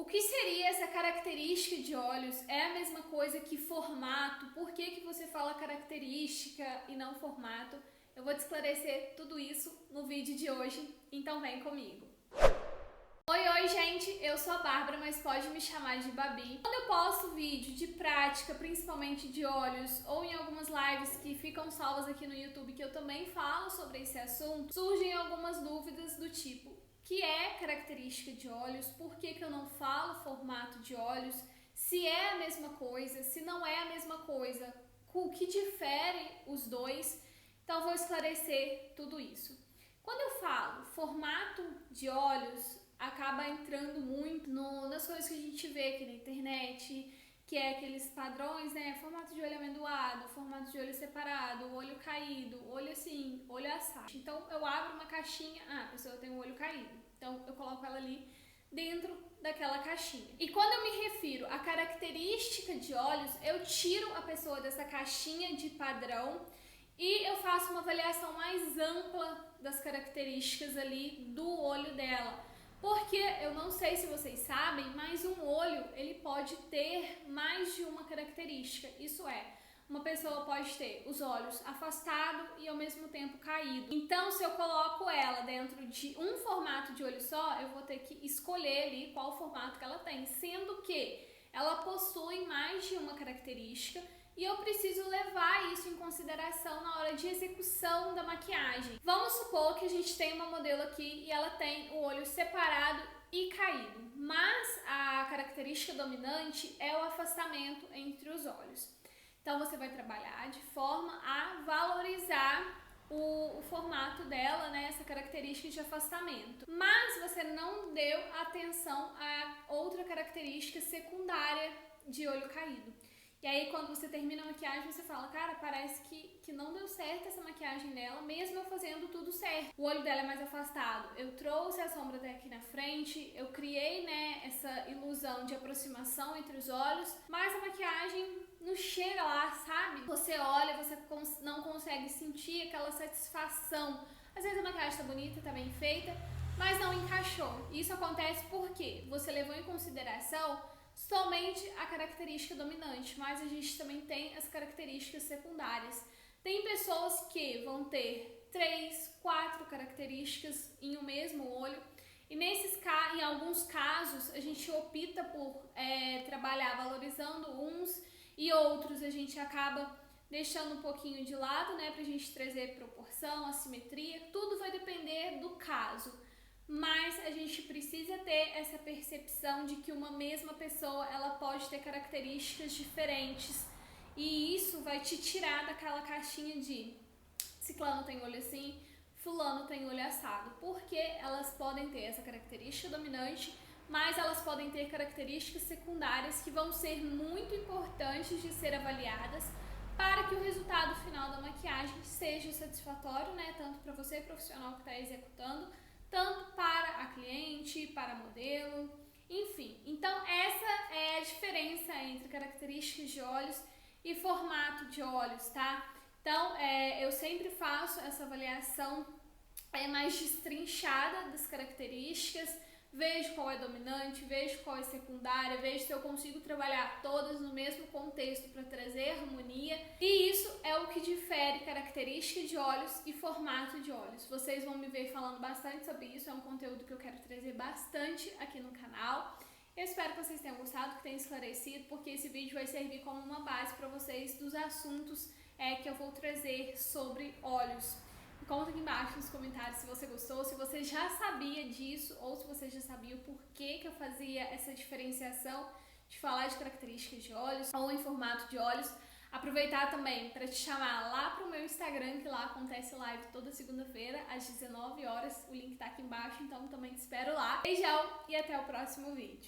que seria essa característica de olhos? É a mesma coisa que formato? Por que você fala característica e não formato? Eu vou te esclarecer tudo isso no vídeo de hoje, então vem comigo. Oi, gente, eu sou a Bárbara, mas pode me chamar de Babi. Quando eu posto vídeo de prática, principalmente de olhos, ou em algumas lives que ficam salvas aqui no YouTube, que eu também falo sobre esse assunto, surgem algumas dúvidas do tipo: que é característica de olhos? Por que eu não falo formato de olhos? Se é a mesma coisa, se não é a mesma coisa, o que difere os dois? Então vou esclarecer tudo isso. Quando eu falo formato de olhos, acaba entrando muito nas coisas que a gente vê aqui na internet, que é aqueles padrões, né? Formato de olho amendoado, formato de olho separado, olho caído, olho assim, olho assado. Então eu abro uma caixinha, a pessoa tem um olho caído, então eu coloco ela ali dentro daquela caixinha. E quando eu me refiro à característica de olhos, eu tiro a pessoa dessa caixinha de padrão e eu faço uma avaliação mais ampla das características ali do olho dela. Porque eu não sei se vocês sabem, mas um olho ele pode ter mais de uma característica. Isso é, uma pessoa pode ter os olhos afastados e ao mesmo tempo caído. Então, se eu coloco ela dentro de um formato de olho só, eu vou ter que escolher ali qual formato que ela tem, sendo que ela possui mais de uma característica. E eu preciso levar isso em consideração na hora de execução da maquiagem. Vamos supor que a gente tem uma modelo aqui e ela tem o olho separado e caído, mas a característica dominante é o afastamento entre os olhos. Então você vai trabalhar de forma a valorizar o formato dela, né, essa característica de afastamento. Mas você não deu atenção a outra característica secundária de olho caído. E aí quando você termina a maquiagem, você fala: cara, parece que não deu certo essa maquiagem dela, mesmo eu fazendo tudo certo. O olho dela é mais afastado, eu trouxe a sombra até aqui na frente, eu criei, né, essa ilusão de aproximação entre os olhos, mas a maquiagem não chega lá, sabe? Você olha, você não consegue sentir aquela satisfação. Às vezes a maquiagem tá bonita, tá bem feita, mas não encaixou. Isso acontece porque você levou em consideração somente a característica dominante, mas a gente também tem as características secundárias. Tem pessoas que vão ter 3, 4 características em um mesmo olho, e em alguns casos a gente opta por trabalhar valorizando uns, e outros a gente acaba deixando um pouquinho de lado, né, pra gente trazer proporção, assimetria. Tudo vai depender do caso. Mas a gente precisa ter essa percepção de que uma mesma pessoa ela pode ter características diferentes, e isso vai te tirar daquela caixinha de ciclano tem olho assim, fulano tem olho assado, porque elas podem ter essa característica dominante, mas elas podem ter características secundárias que vão ser muito importantes de ser avaliadas para que o resultado final da maquiagem seja satisfatório, né, tanto para você profissional que está executando, tanto para a cliente, para a modelo, enfim. Então essa é a diferença entre características de olhos e formato de olhos, tá? Então eu sempre faço essa avaliação mais destrinchada das características, vejo qual é dominante, vejo qual é secundária, vejo se eu consigo trabalhar todas no mesmo contexto para trazer harmonia. E isso é o que difere característica de olhos e formato de olhos. Vocês vão me ver falando bastante sobre isso, é um conteúdo que eu quero trazer bastante aqui no canal. Eu espero que vocês tenham gostado, que tenham esclarecido, porque esse vídeo vai servir como uma base para vocês dos assuntos que eu vou trazer sobre olhos. Conta aqui embaixo nos comentários se você gostou, se você já sabia disso, ou se você já sabia o porquê que eu fazia essa diferenciação de falar de características de olhos ou em formato de olhos. Aproveitar também para te chamar lá pro meu Instagram, que lá acontece live toda segunda-feira às 19 horas. O link tá aqui embaixo, então também te espero lá. Beijão e até o próximo vídeo.